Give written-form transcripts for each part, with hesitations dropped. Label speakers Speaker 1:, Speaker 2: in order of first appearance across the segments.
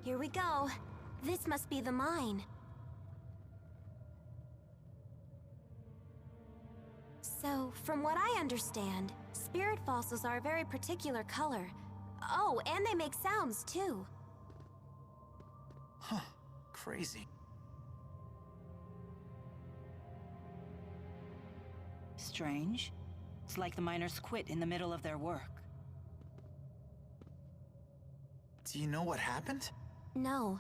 Speaker 1: Here we go. This must be the mine. So, from what I understand, spirit fossils are a very particular color. Oh, and they make sounds, too.
Speaker 2: Huh. Crazy.
Speaker 3: Strange. It's like the miners quit in the middle of their work.
Speaker 2: Do you know what happened?
Speaker 1: No.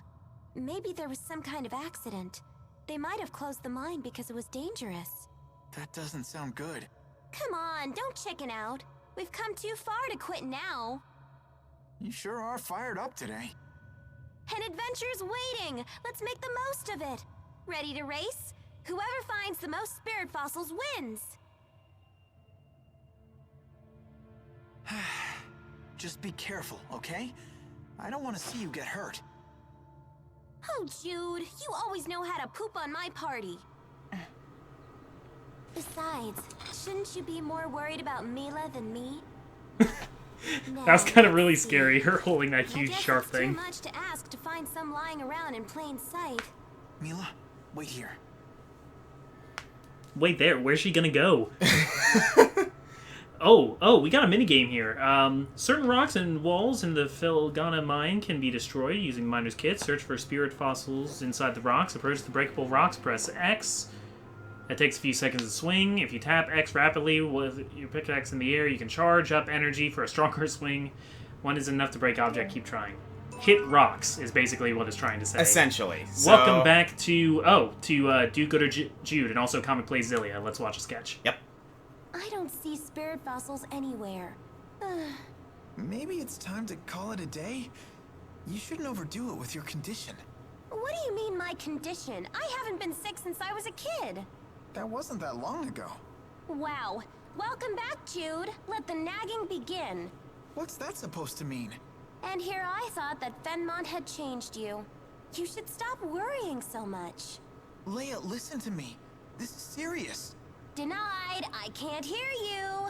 Speaker 1: Maybe there was some kind of accident. They might have closed the mine because it was dangerous.
Speaker 2: That doesn't sound good.
Speaker 1: Come on, don't chicken out. We've come too far to quit now.
Speaker 2: You sure are fired up today.
Speaker 1: An adventure's waiting! Let's make the most of it! Ready to race? Whoever finds the most spirit fossils wins!
Speaker 2: Just be careful, okay? I don't want to see you get hurt.
Speaker 1: Oh, Jude, you always know how to poop on my party. Besides, shouldn't you be more worried about Mila than me?
Speaker 4: That was kind of really scary, her holding that huge sharp thing.
Speaker 1: Too much to ask to find some lying around in plain sight.
Speaker 2: Mila, wait here.
Speaker 4: Wait there, where's she gonna go? Oh, we got a minigame here. Certain rocks and walls in the Felgana mine can be destroyed using miner's kit. Search for spirit fossils inside the rocks. Approach the breakable rocks, press X. It takes a few seconds to swing. If you tap X rapidly with your pickaxe in the air, you can charge up energy for a stronger swing. One is enough to break object, keep trying. Hit rocks is basically what it's trying to say.
Speaker 5: Essentially. So...
Speaker 4: Welcome back to Do Gooder Jude, and also Comic Play Xillia. Let's watch a sketch.
Speaker 5: Yep.
Speaker 1: I don't see spirit fossils anywhere.
Speaker 2: Maybe it's time to call it a day? You shouldn't overdo it with your condition.
Speaker 1: What do you mean, my condition? I haven't been sick since I was a kid.
Speaker 2: That wasn't that long ago.
Speaker 1: Wow. Welcome back, Jude. Let the nagging begin.
Speaker 2: What's that supposed to mean?
Speaker 1: And here I thought that Fenmont had changed you. You should stop worrying so much.
Speaker 2: Leia, listen to me. This is serious.
Speaker 1: Denied. I can't hear you.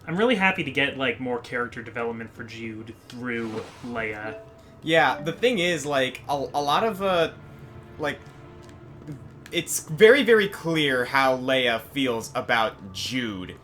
Speaker 4: I'm really happy to get, like, more character development for Jude through Leia.
Speaker 5: Yeah, the thing is, like, a lot of, like... It's very, very clear how Leia feels about Jude.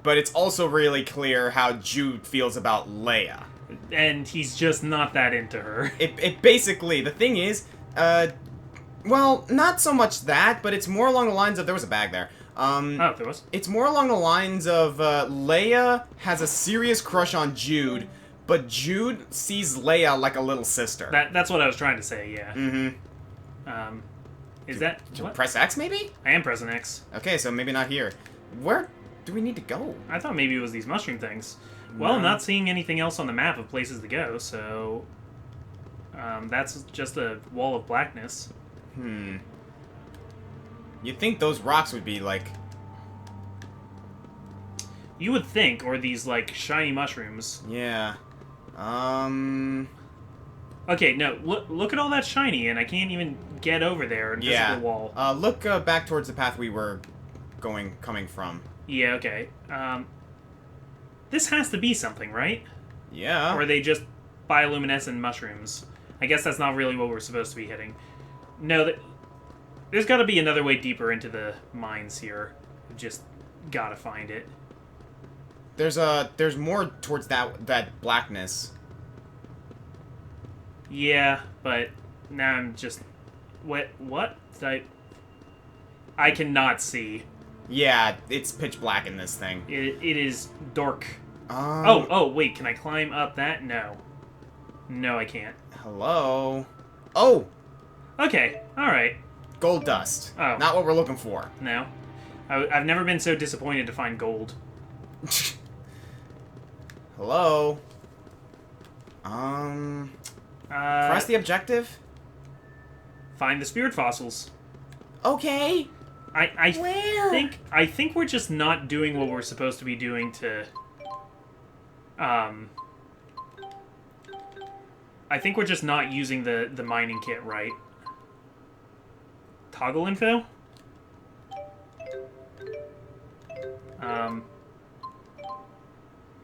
Speaker 5: But it's also really clear how Jude feels about Leia.
Speaker 4: And he's just not that into her.
Speaker 5: It basically, the thing is, well, not so much that, but it's more along the lines of, there was a bag there.
Speaker 4: Oh, there was?
Speaker 5: It's more along the lines of, Leia has a serious crush on Jude, but Jude sees Leia like a little sister.
Speaker 4: That's what I was trying to say, yeah.
Speaker 5: Mm-hmm.
Speaker 4: Is that...
Speaker 5: What? Press X, maybe?
Speaker 4: I am pressing X.
Speaker 5: Okay, so maybe not here. Where do we need to go?
Speaker 4: I thought maybe it was these mushroom things. Well, I'm not seeing anything else on the map of places to go, so... that's just a wall of blackness.
Speaker 5: You'd think those rocks would be, like...
Speaker 4: You would think, or these, like, shiny mushrooms.
Speaker 5: Yeah.
Speaker 4: Okay, no, look at all that shiny, and I can't even get over there and visit the wall.
Speaker 5: Look back towards the path we were coming from.
Speaker 4: Yeah, okay. This has to be something, right?
Speaker 5: Yeah.
Speaker 4: Or are they just bioluminescent mushrooms? I guess that's not really what we're supposed to be hitting. No, there's got to be another way deeper into the mines here. Just gotta find it.
Speaker 5: There's more towards that blackness.
Speaker 4: Yeah, but now I'm just... What? I cannot see.
Speaker 5: Yeah, it's pitch black in this thing.
Speaker 4: It is dark. Oh, wait, can I climb up that? No. No, I can't.
Speaker 5: Hello? Oh!
Speaker 4: Okay, alright.
Speaker 5: Gold dust.
Speaker 4: Oh.
Speaker 5: Not what we're looking for.
Speaker 4: No. I've never been so disappointed to find gold.
Speaker 5: Hello? Press the objective?
Speaker 4: Find the spirit fossils.
Speaker 5: Okay.
Speaker 4: Where? I think we're just not doing what we're supposed to be doing to... I think we're just not using the mining kit right. Toggle info?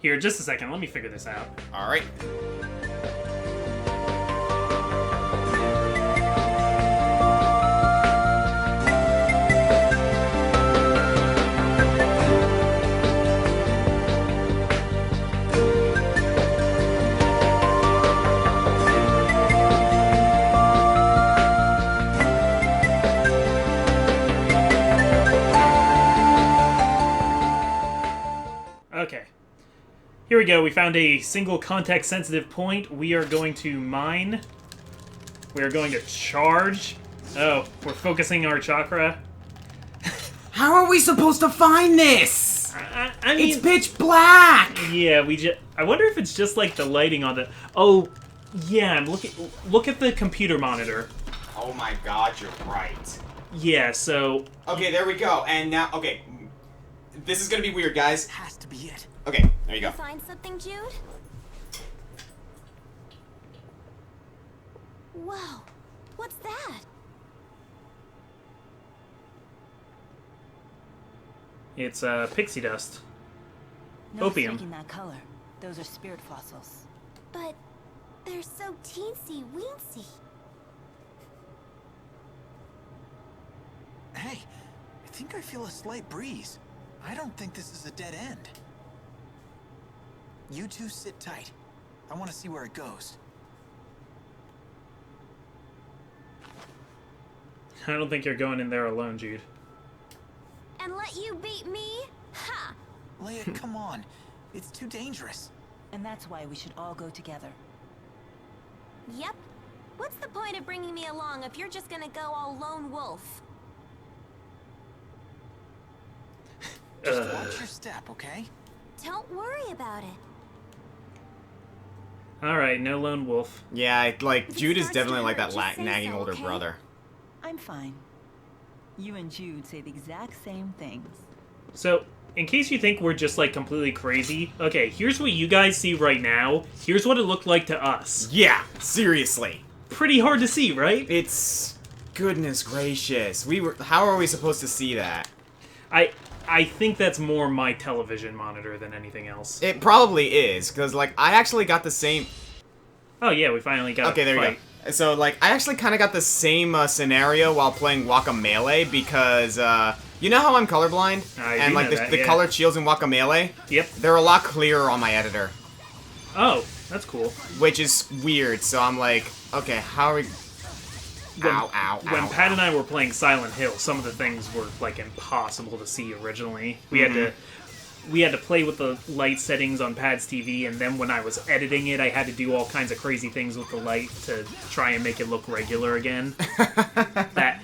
Speaker 4: Here, just a second. Let me figure this out.
Speaker 5: Alright.
Speaker 4: we go. We found a single context-sensitive point. We are going to mine. We are going to charge. Oh, we're focusing our chakra.
Speaker 5: How are we supposed to find this?
Speaker 4: I mean,
Speaker 5: it's pitch black!
Speaker 4: Yeah, I wonder if it's just like the lighting on the... Oh, yeah, look at the computer monitor.
Speaker 5: Oh my god, you're right.
Speaker 4: Yeah, so...
Speaker 5: Okay, there we go. And now, okay. This is gonna be weird, guys.
Speaker 2: Has to be it.
Speaker 5: Okay, there you go.
Speaker 1: Find something, Jude? Whoa, what's that?
Speaker 4: It's pixie dust.
Speaker 3: No
Speaker 4: Opium.
Speaker 3: mistaking that color. Those are spirit fossils.
Speaker 1: But they're so teensy weensy.
Speaker 2: Hey, I think I feel a slight breeze. I don't think this is a dead end. You two sit tight. I want to see where it goes.
Speaker 4: I don't think you're going in there alone, Jude.
Speaker 1: And let you beat me? Ha!
Speaker 2: Leia, come on. It's too dangerous.
Speaker 3: And that's why we should all go together.
Speaker 1: Yep. What's the point of bringing me along if you're just gonna go all lone wolf?
Speaker 2: Just watch your step, okay?
Speaker 1: Don't worry about it.
Speaker 4: Alright, no lone wolf.
Speaker 5: Yeah, like,
Speaker 1: If it
Speaker 5: Jude is
Speaker 1: starts
Speaker 5: definitely
Speaker 1: to
Speaker 5: like
Speaker 1: hurt,
Speaker 5: that
Speaker 1: just say
Speaker 5: nagging
Speaker 1: so,
Speaker 5: older
Speaker 1: okay?
Speaker 5: brother.
Speaker 3: I'm fine. You and Jude say the exact same things.
Speaker 4: So, in case you think we're just, like, completely crazy, okay, here's what you guys see right now. Here's what it looked like to us.
Speaker 5: Yeah, seriously.
Speaker 4: Pretty hard to see, right?
Speaker 5: It's... Goodness gracious. How are we supposed to see that?
Speaker 4: I think that's more my television monitor than anything else.
Speaker 5: It probably is, because, like, I actually got the same...
Speaker 4: Oh, yeah, we finally got
Speaker 5: Okay,
Speaker 4: a
Speaker 5: there
Speaker 4: fight.
Speaker 5: you go. So, like, I actually kind of got the same scenario while playing Guacamelee, because, you know how I'm colorblind?
Speaker 4: I do
Speaker 5: and, like,
Speaker 4: know
Speaker 5: the,
Speaker 4: that,
Speaker 5: the
Speaker 4: yeah.
Speaker 5: colored shields in Guacamelee?
Speaker 4: Yep.
Speaker 5: They're a lot clearer on my editor,
Speaker 4: Oh, that's cool.
Speaker 5: which is weird, so I'm like, okay, how are we...
Speaker 4: When,
Speaker 5: Ow, ow,
Speaker 4: when
Speaker 5: ow,
Speaker 4: Pat
Speaker 5: ow.
Speaker 4: and I were playing Silent Hill, some of the things were, like, impossible to see originally. We had to play with the light settings on Pad's TV, and then when I was editing it, I had to do all kinds of crazy things with the light to try and make it look regular again. that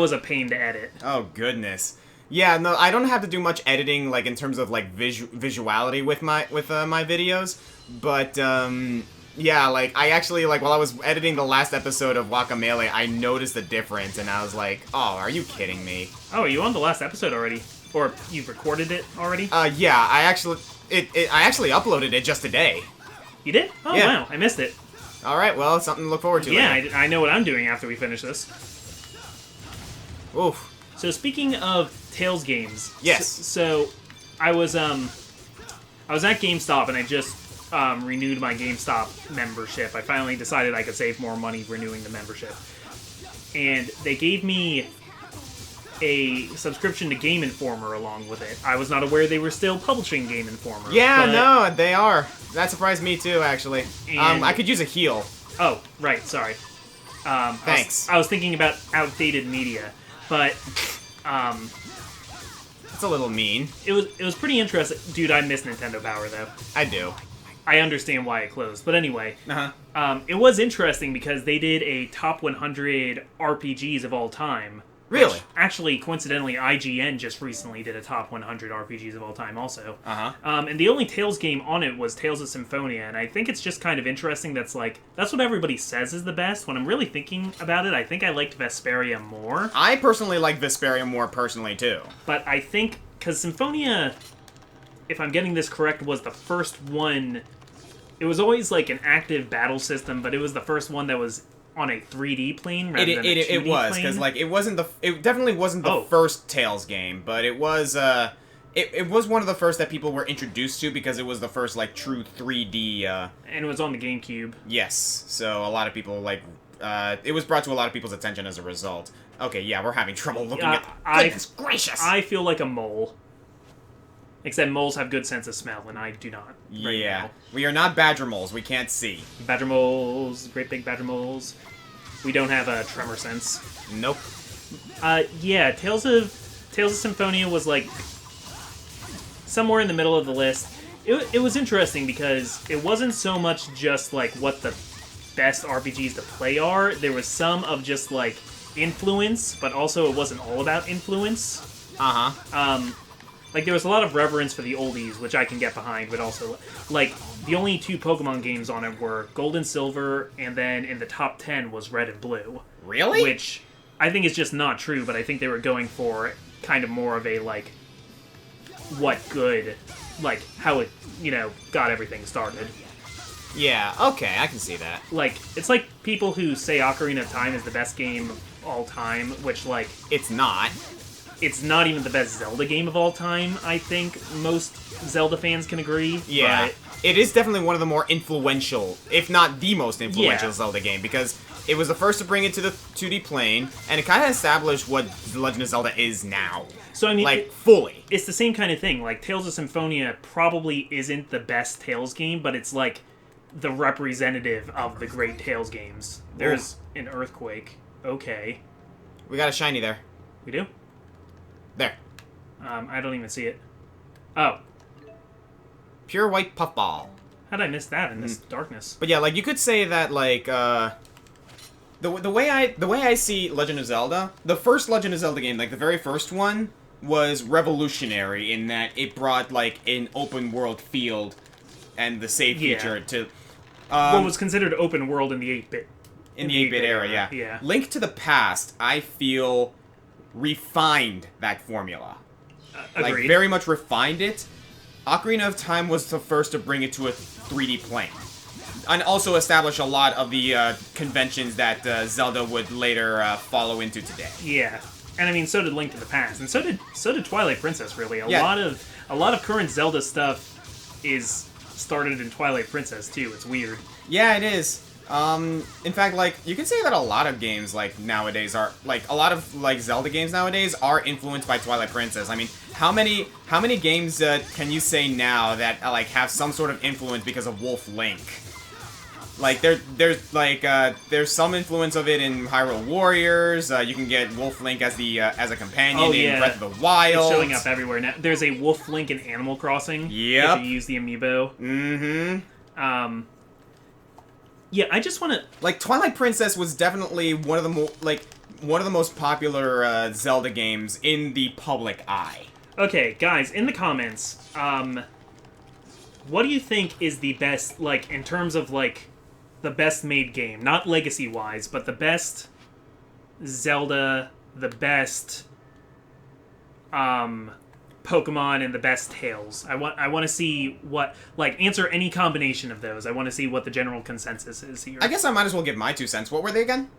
Speaker 4: was a pain to edit.
Speaker 5: Oh, goodness. Yeah, no, I don't have to do much editing, like, in terms of, like, visuality with my videos, but, yeah, like, I actually, like, while I was editing the last episode of Guacamelee, I noticed the difference, and I was like, oh, are you kidding me?
Speaker 4: Oh, are you on the last episode already? Or you've recorded it already?
Speaker 5: Yeah, I actually uploaded it just today.
Speaker 4: You did? Oh,
Speaker 5: Yeah.
Speaker 4: wow, I missed it.
Speaker 5: Alright, well, something to look forward to
Speaker 4: Yeah,
Speaker 5: later.
Speaker 4: I know what I'm doing after we finish this.
Speaker 5: Oof.
Speaker 4: So speaking of Tales games,
Speaker 5: Yes.
Speaker 4: So I was at GameStop and I just renewed my GameStop membership. I finally decided I could save more money renewing the membership, and they gave me a subscription to Game Informer along with it. I was not aware they were still publishing Game Informer.
Speaker 5: Yeah,
Speaker 4: but-
Speaker 5: no, they are. That surprised me too, actually.
Speaker 4: And-
Speaker 5: I could use a heal.
Speaker 4: Oh, right. Sorry.
Speaker 5: Thanks.
Speaker 4: I was thinking about outdated media, but
Speaker 5: It's a little mean.
Speaker 4: it was pretty interesting. Dude, I miss Nintendo Power though.
Speaker 5: I do.
Speaker 4: I understand why it closed, but anyway,
Speaker 5: Uh-huh.
Speaker 4: it was interesting because they did a top 100 RPGs of all time.
Speaker 5: Really?
Speaker 4: Which, actually, coincidentally, IGN just recently did a top 100 RPGs of all time also.
Speaker 5: Uh-huh.
Speaker 4: And the only Tales game on it was Tales of Symphonia, and I think it's just kind of interesting that's what everybody says is the best. When I'm really thinking about it, I think I liked Vesperia more.
Speaker 5: I personally like Vesperia more personally, too.
Speaker 4: But I think, because Symphonia, if I'm getting this correct, was the first one. It was always like an active battle system, but it was the first one that was on a 3D plane rather than a 2D
Speaker 5: It was, because,
Speaker 4: plane.
Speaker 5: like, it definitely wasn't the first Tales game, but it was, it was one of the first that people were introduced to because it was the first, like, true 3D,
Speaker 4: And it was on the GameCube.
Speaker 5: Yes, so a lot of people, like, it was brought to a lot of people's attention as a result. Okay, yeah, we're having trouble looking at... Goodness gracious!
Speaker 4: I feel like a mole. Except moles have good sense of smell, and I do not. Right
Speaker 5: Yeah.
Speaker 4: now.
Speaker 5: We are not badger moles, we can't see.
Speaker 4: Badger moles, great big badger moles. We don't have a tremor sense.
Speaker 5: Nope.
Speaker 4: Yeah, Tales of Symphonia was like somewhere in the middle of the list. it was interesting because it wasn't so much just like what the best RPGs to play are. There was some of just like influence, but also it wasn't all about influence. Like there was a lot of reverence for the oldies, which I can get behind, but also like the only 2 Pokemon games on it were Gold and Silver, and then in the top 10 was Red and Blue.
Speaker 5: Really?
Speaker 4: Which I think is just not true, but I think they were going for kind of more of a like what good, like how it, you know, got everything started.
Speaker 5: Yeah, okay, I can see that.
Speaker 4: Like, it's like people who say Ocarina of Time is the best game of all time, which, like...
Speaker 5: It's not.
Speaker 4: It's not even the best Zelda game of all time, I think most Zelda fans can agree.
Speaker 5: Yeah,
Speaker 4: but...
Speaker 5: it is definitely one of the more influential, if not the most influential Zelda game, because it was the first to bring it to the 2D plane, and it kind of established what The Legend of Zelda is now.
Speaker 4: So, I mean...
Speaker 5: Like, fully.
Speaker 4: It's the same kind of thing. Like, Tales of Symphonia probably isn't the best Tales game, but it's, like, the representative of the great Tales games. There's an earthquake. Okay.
Speaker 5: We got a shiny there.
Speaker 4: We do?
Speaker 5: There.
Speaker 4: I don't even see it. Oh.
Speaker 5: Pure white puffball.
Speaker 4: How'd I miss that in this darkness?
Speaker 5: But yeah, like, you could say that, like, the way I see Legend of Zelda, the first Legend of Zelda game, like, the very first one, was revolutionary in that it brought, like, an open world field and the save feature to...
Speaker 4: what was considered open world in the 8-bit.
Speaker 5: In the 8-bit era, yeah.
Speaker 4: Yeah.
Speaker 5: Link to the Past, I feel, refined that formula.
Speaker 4: Agreed.
Speaker 5: Like, very much refined it. Ocarina of Time was the first to bring it to a 3D plane. And also establish a lot of the conventions that Zelda would later follow into today.
Speaker 4: Yeah. And I mean, so did Link to the Past, and so did Twilight Princess. Really, a
Speaker 5: Yeah.
Speaker 4: lot of current Zelda stuff is started in Twilight Princess too. It's weird.
Speaker 5: Yeah, it is. In fact, like, you can say that a lot of games, like, nowadays are, like, a lot of, like, Zelda games nowadays are influenced by Twilight Princess. I mean, how many games can you say now that, like, have some sort of influence because of Wolf Link? Like, there's some influence of it in Hyrule Warriors. You can get Wolf Link as a companion in Breath of the Wild.
Speaker 4: It's showing up everywhere now. There's a Wolf Link in Animal Crossing.
Speaker 5: Yep.
Speaker 4: If you use the amiibo.
Speaker 5: Mm-hmm.
Speaker 4: Yeah, I just want to...
Speaker 5: Like, Twilight Princess was definitely one of the most popular Zelda games in the public eye.
Speaker 4: Okay, guys, in the comments, what do you think is the best, like, in terms of, like, the best made game? Not legacy-wise, but the best Zelda, the best, Pokemon, and the best Tales. I want to see what, like, answer any combination of those. I want to see what the general consensus is here.
Speaker 5: I guess I might as well give my 2 cents. What were they again?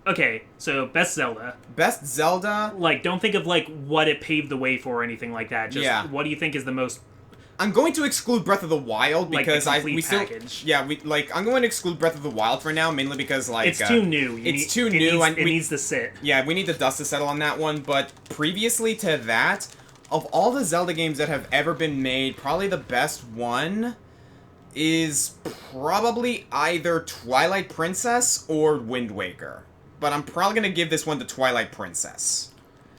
Speaker 4: Okay, so best Zelda.
Speaker 5: Best Zelda?
Speaker 4: Like, don't think of, like, what it paved the way for or anything like that. Just what do you think is the most...
Speaker 5: I'm going to exclude Breath of the Wild because
Speaker 4: like
Speaker 5: we still
Speaker 4: package.
Speaker 5: I'm going to exclude Breath of the Wild for now, mainly because, like,
Speaker 4: it's too new. It needs to sit.
Speaker 5: Yeah, we need the dust to settle on that one. But previously to that, of all the Zelda games that have ever been made, probably the best one is probably either Twilight Princess or Wind Waker. But I'm probably gonna give this one to Twilight Princess.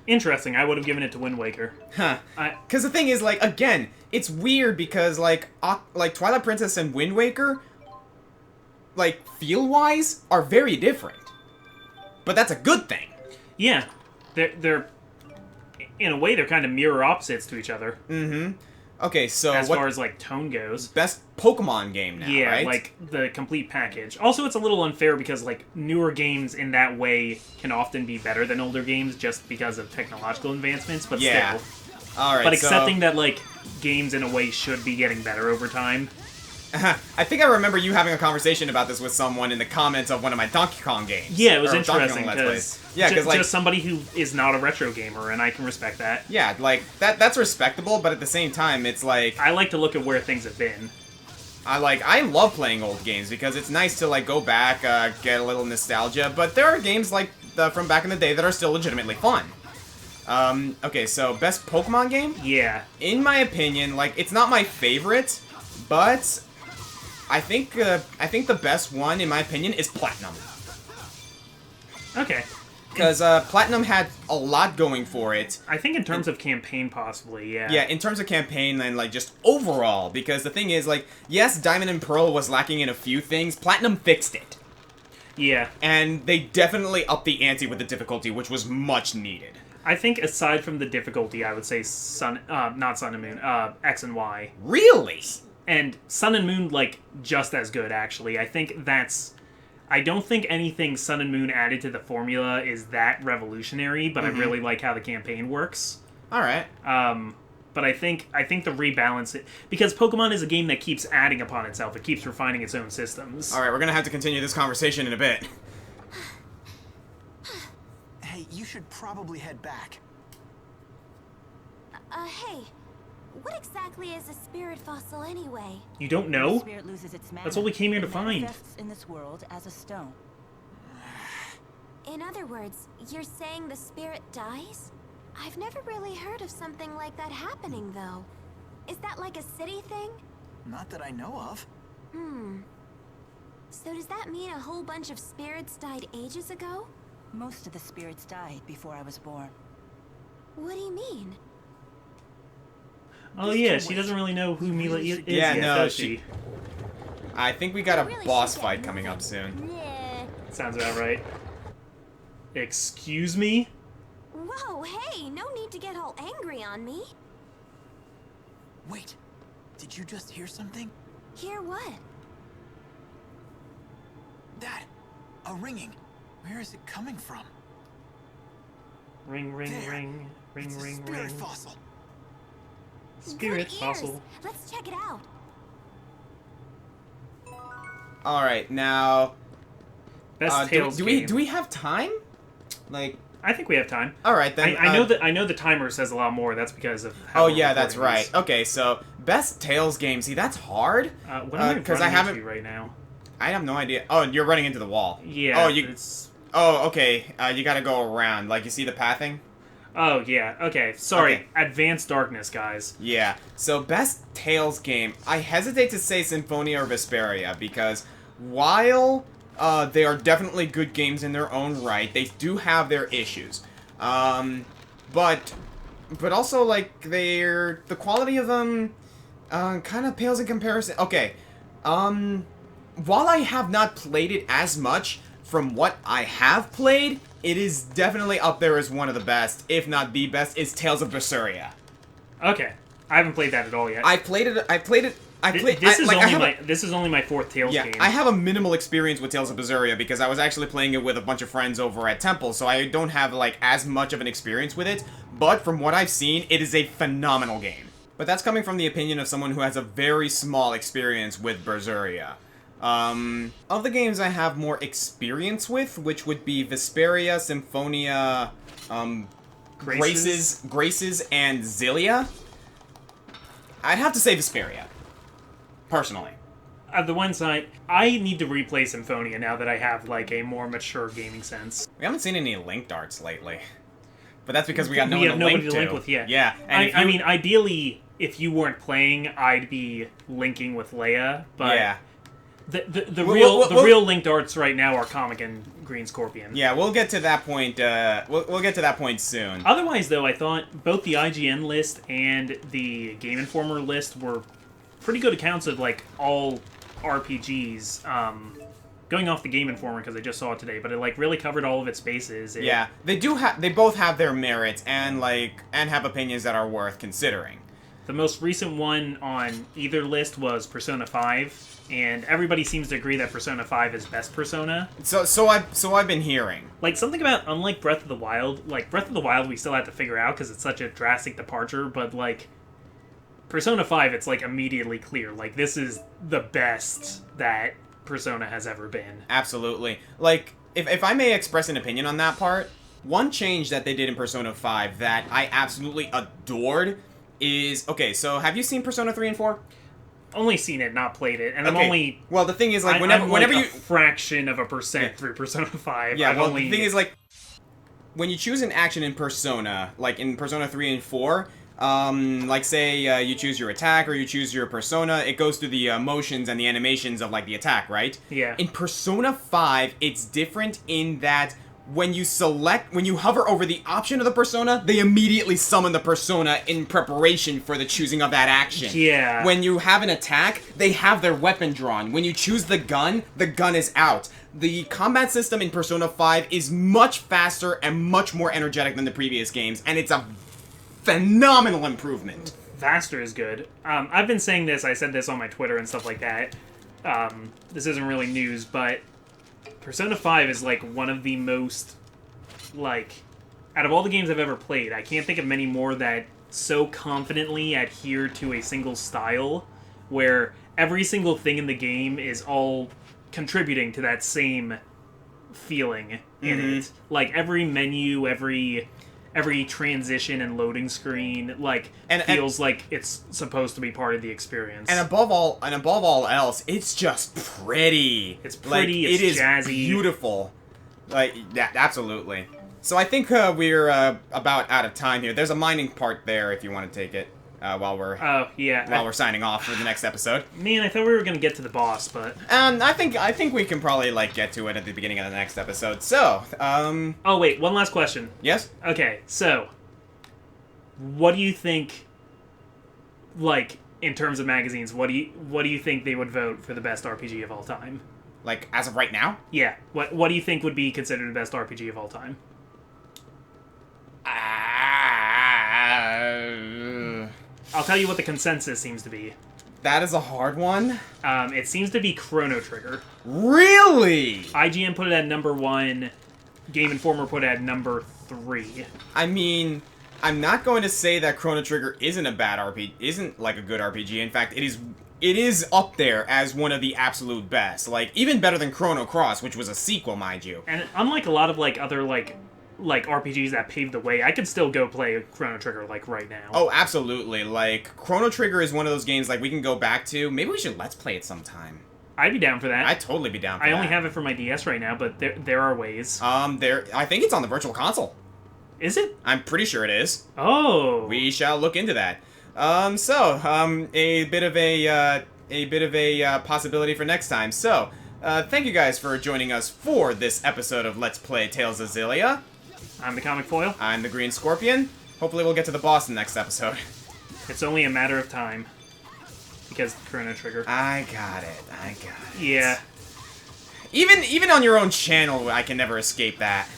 Speaker 4: Interesting. I would have given it to Wind Waker.
Speaker 5: Huh. Because the thing is, like, again, it's weird because, like Twilight Princess and Wind Waker, like, feel-wise, are very different. But that's a good thing.
Speaker 4: Yeah. They're in a way, they're kind of mirror opposites to each other.
Speaker 5: Mm-hmm. Okay, so
Speaker 4: as far as, like, tone goes.
Speaker 5: Best Pokemon game now,
Speaker 4: yeah,
Speaker 5: right?
Speaker 4: like, the complete package. Also, it's a little unfair because, like, newer games in that way can often be better than older games just because of technological advancements, but still.
Speaker 5: Alright,
Speaker 4: but accepting that, like, games in a way should be getting better over time.
Speaker 5: I think I remember you having a conversation about this with someone in the comments of one of my Donkey Kong games.
Speaker 4: Yeah, it was interesting because
Speaker 5: like,
Speaker 4: just somebody who is not a retro gamer, and I can respect that.
Speaker 5: Yeah, like, that's respectable, but at the same time, it's like...
Speaker 4: I like to look at where things have been.
Speaker 5: I love playing old games because it's nice to, like, go back, get a little nostalgia, but there are games, like, from back in the day that are still legitimately fun. Okay, so, best Pokemon game?
Speaker 4: Yeah.
Speaker 5: In my opinion, like, it's not my favorite, but... I think the best one, in my opinion, is Platinum.
Speaker 4: Okay.
Speaker 5: Because Platinum had a lot going for it.
Speaker 4: I think in terms of campaign, possibly, yeah.
Speaker 5: Yeah, in terms of campaign and, like, just overall. Because the thing is, like, yes, Diamond and Pearl was lacking in a few things. Platinum fixed it.
Speaker 4: Yeah.
Speaker 5: And they definitely upped the ante with the difficulty, which was much needed.
Speaker 4: I think aside from the difficulty, I would say not Sun and Moon, X and Y.
Speaker 5: Really?
Speaker 4: And Sun and Moon, like, just as good, actually. I think that's... I don't think anything Sun and Moon added to the formula is that revolutionary, but I really like how the campaign works.
Speaker 5: Alright.
Speaker 4: But I think the rebalance... Because Pokemon is a game that keeps adding upon itself. It keeps refining its own systems.
Speaker 5: Alright, we're gonna have to continue this conversation in a bit.
Speaker 2: Hey, you should probably head back.
Speaker 1: Hey, what exactly is a spirit fossil anyway?
Speaker 4: You don't
Speaker 3: The
Speaker 4: know?
Speaker 3: spirit loses its mana.
Speaker 4: That's what we came here to
Speaker 3: It
Speaker 4: find.
Speaker 3: manifests in this world as a stone.
Speaker 1: In other words, you're saying the spirit dies? I've never really heard of something like that happening, though. Is that like a city thing?
Speaker 2: Not that I know of.
Speaker 1: So does that mean a whole bunch of spirits died ages ago?
Speaker 3: Most of the spirits died before I was born.
Speaker 1: What do you mean?
Speaker 4: Oh yeah, she doesn't really know who Mila is
Speaker 5: Yeah,
Speaker 4: yet,
Speaker 5: no,
Speaker 4: does
Speaker 5: she-
Speaker 4: she?
Speaker 5: I think we got a
Speaker 1: Really
Speaker 5: boss
Speaker 1: should get
Speaker 5: fight coming
Speaker 1: moving.
Speaker 5: up soon.
Speaker 1: Yeah.
Speaker 4: Sounds about right. Excuse me?
Speaker 1: Whoa, hey, no need to get all angry on me.
Speaker 2: Wait, did you just hear something?
Speaker 1: Hear what?
Speaker 2: That, a ringing. Where is it coming from?
Speaker 4: Ring, ring,
Speaker 2: There.
Speaker 4: ring, ring,
Speaker 2: It's a
Speaker 4: ring,
Speaker 2: spirit
Speaker 4: ring.
Speaker 2: fossil.
Speaker 4: Spirit
Speaker 1: Good ears.
Speaker 4: fossil.
Speaker 1: Let's check it out.
Speaker 5: Alright, now...
Speaker 4: Best
Speaker 5: do,
Speaker 4: Tales
Speaker 5: do
Speaker 4: game.
Speaker 5: we have time? Like...
Speaker 4: I think we have time.
Speaker 5: Alright, then...
Speaker 4: I know the timer says a lot more. That's because of how
Speaker 5: Oh
Speaker 4: we're
Speaker 5: yeah, that's
Speaker 4: recording
Speaker 5: right.
Speaker 4: this.
Speaker 5: Okay, so best Tales game. See, that's hard.
Speaker 4: What am I
Speaker 5: 'cause
Speaker 4: running
Speaker 5: I haven't-
Speaker 4: into right now?
Speaker 5: I have no idea. Oh, you're running into the wall.
Speaker 4: Yeah.
Speaker 5: Oh, you.
Speaker 4: It's...
Speaker 5: Oh, okay. You gotta go around. Like, you see the pathing?
Speaker 4: Oh yeah. Okay. Sorry.
Speaker 5: Okay.
Speaker 4: Advanced Darkness, guys.
Speaker 5: Yeah. So best Tales game. I hesitate to say Symphonia or Vesperia because while they are definitely good games in their own right, they do have their issues. But also like the quality of them kind of pales in comparison. Okay. While I have not played it as much, from what I have played, it is definitely up there as one of the best, if not the best, is Tales of Berseria.
Speaker 4: Okay. I haven't played that at all yet.
Speaker 5: I played it.
Speaker 4: This is only my fourth Tales
Speaker 5: Yeah,
Speaker 4: game.
Speaker 5: I have a minimal experience with Tales of Berseria because I was actually playing it with a bunch of friends over at Temple, so I don't have, like, as much of an experience with it, but from what I've seen, it is a phenomenal game. But that's coming from the opinion of someone who has a very small experience with Berseria. Of the games I have more experience with, which would be Vesperia, Symphonia, Graces, and Xillia, I'd have to say Vesperia. Personally.
Speaker 4: The one side, I need to replay Symphonia now that I have, like, a more mature gaming sense.
Speaker 5: We haven't seen any linked arts lately. But that's because we got no
Speaker 4: We
Speaker 5: one
Speaker 4: have
Speaker 5: to
Speaker 4: nobody
Speaker 5: link
Speaker 4: to
Speaker 5: to.
Speaker 4: link with yet.
Speaker 5: Yeah. And
Speaker 4: I mean, ideally, if you weren't playing, I'd be linking with Leia, but
Speaker 5: yeah.
Speaker 4: the
Speaker 5: We'll-
Speaker 4: real linked arts right now are Comic and Green Scorpion.
Speaker 5: Yeah, we'll get to that point, we'll get to that point soon.
Speaker 4: Otherwise, though, I thought both the IGN list and the Game Informer list were pretty good accounts of, like, all RPGs. Going off the Game Informer because I just saw it today, but it, like, really covered all of its bases.
Speaker 5: Yeah, they both have their merits and have opinions that are worth considering.
Speaker 4: The most recent one on either list was Persona 5, and everybody seems to agree that Persona 5 is best Persona.
Speaker 5: So I've been hearing.
Speaker 4: Like, something about, unlike Breath of the Wild, like, Breath of the Wild we still have to figure out because it's such a drastic departure, but, like, Persona 5, it's, like, immediately clear. Like, this is the best that Persona has ever been.
Speaker 5: Absolutely. Like, if I may express an opinion on that part, one change that they did in Persona 5 that I absolutely adored is... Okay, so have you seen Persona 3 and 4?
Speaker 4: Only seen it, not played it, and I'm
Speaker 5: Okay.
Speaker 4: only...
Speaker 5: Well, the thing is, like,
Speaker 4: I'm
Speaker 5: whenever
Speaker 4: like
Speaker 5: you...
Speaker 4: a fraction of a percent through Persona 5.
Speaker 5: Yeah,
Speaker 4: I've
Speaker 5: well,
Speaker 4: only...
Speaker 5: the thing is, like, when you choose an action in Persona, like in Persona 3 and 4, like, say, you choose your attack or you choose your persona, it goes through the motions and the animations of, like, the attack, right?
Speaker 4: Yeah.
Speaker 5: In Persona 5, it's different in that when you hover over the option of the persona, they immediately summon the persona in preparation for the choosing of that action.
Speaker 4: Yeah.
Speaker 5: When you have an attack, they have their weapon drawn. When you choose the gun is out. The combat system in Persona 5 is much faster and much more energetic than the previous games, and it's a phenomenal improvement.
Speaker 4: Faster is good. I've been saying this, I said this on my Twitter and stuff like that. This isn't really news, but Persona 5 is, like, one of the most, like, out of all the games I've ever played, I can't think of many more that so confidently adhere to a single style, where every single thing in the game is all contributing to that same feeling in it. Like, every menu, every transition and loading screen, like, feels like it's supposed to be part of the experience.
Speaker 5: And above all else, it's just pretty.
Speaker 4: It's pretty, like, it's jazzy.
Speaker 5: Beautiful. Like, yeah, absolutely. So I think we're about out of time here. There's a mining part there if you want to take it while we're signing off for the next episode.
Speaker 4: Man, I thought we were gonna get to the boss, but
Speaker 5: I think we can probably like get to it at the beginning of the next episode. So,
Speaker 4: oh wait, one last question.
Speaker 5: Yes?
Speaker 4: Okay, so what do you think, like, in terms of magazines, what do you think they would vote for the best RPG of all time?
Speaker 5: Like, as of right now?
Speaker 4: Yeah. What do you think would be considered the best RPG of all time? I'll tell you what the consensus seems to be.
Speaker 5: That is a hard one.
Speaker 4: It seems to be Chrono Trigger.
Speaker 5: Really?
Speaker 4: IGN put it at number 1. Game Informer put it at number 3.
Speaker 5: I mean, I'm not going to say that Chrono Trigger isn't a bad RPG, isn't like a good RPG. In fact, it is up there as one of the absolute best. Like, even better than Chrono Cross, which was a sequel, mind you.
Speaker 4: And unlike a lot of, like, other, like RPGs that paved the way, I could still go play Chrono Trigger, like, right now.
Speaker 5: Oh, absolutely. Like, Chrono Trigger is one of those games, like, we can go back to. Maybe we should Let's Play it sometime.
Speaker 4: I'd be down for that.
Speaker 5: I'd totally be down for that.
Speaker 4: I only have it for my DS right now, but there are ways.
Speaker 5: I think it's on the Virtual Console.
Speaker 4: Is it?
Speaker 5: I'm pretty sure it is.
Speaker 4: Oh.
Speaker 5: We shall look into that. A bit of a possibility for next time. So, thank you guys for joining us for this episode of Let's Play Tales of Xillia.
Speaker 4: I'm the Comic Foil.
Speaker 5: I'm the Green Scorpion. Hopefully we'll get to the boss in the next episode.
Speaker 4: It's only a matter of time. Because Chrono Trigger.
Speaker 5: I got it.
Speaker 4: Yeah.
Speaker 5: Even on your own channel, I can never escape that.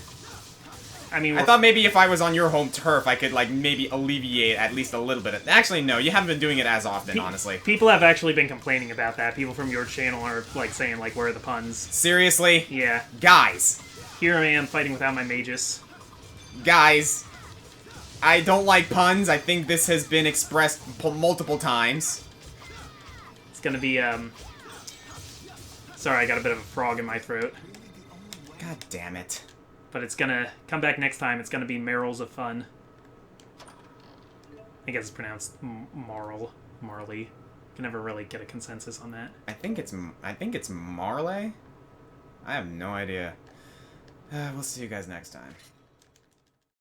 Speaker 4: I mean,
Speaker 5: I thought maybe if I was on your home turf, I could, like, maybe alleviate at least a little bit of... Actually, no, you haven't been doing it as often, honestly.
Speaker 4: People have actually been complaining about that. People from your channel are, like, saying, like, where are the puns?
Speaker 5: Seriously?
Speaker 4: Yeah.
Speaker 5: Guys.
Speaker 4: Here I am, fighting without my magus.
Speaker 5: Guys. I don't like puns. I think this has been expressed multiple times.
Speaker 4: It's gonna be, Sorry, I got a bit of a frog in my throat.
Speaker 5: God damn it.
Speaker 4: But it's gonna come back next time. It's gonna be Merrills of Fun. I guess it's pronounced Marley. Can never really get a consensus on that.
Speaker 5: I think it's Marley. I have no idea. We'll see you guys next time.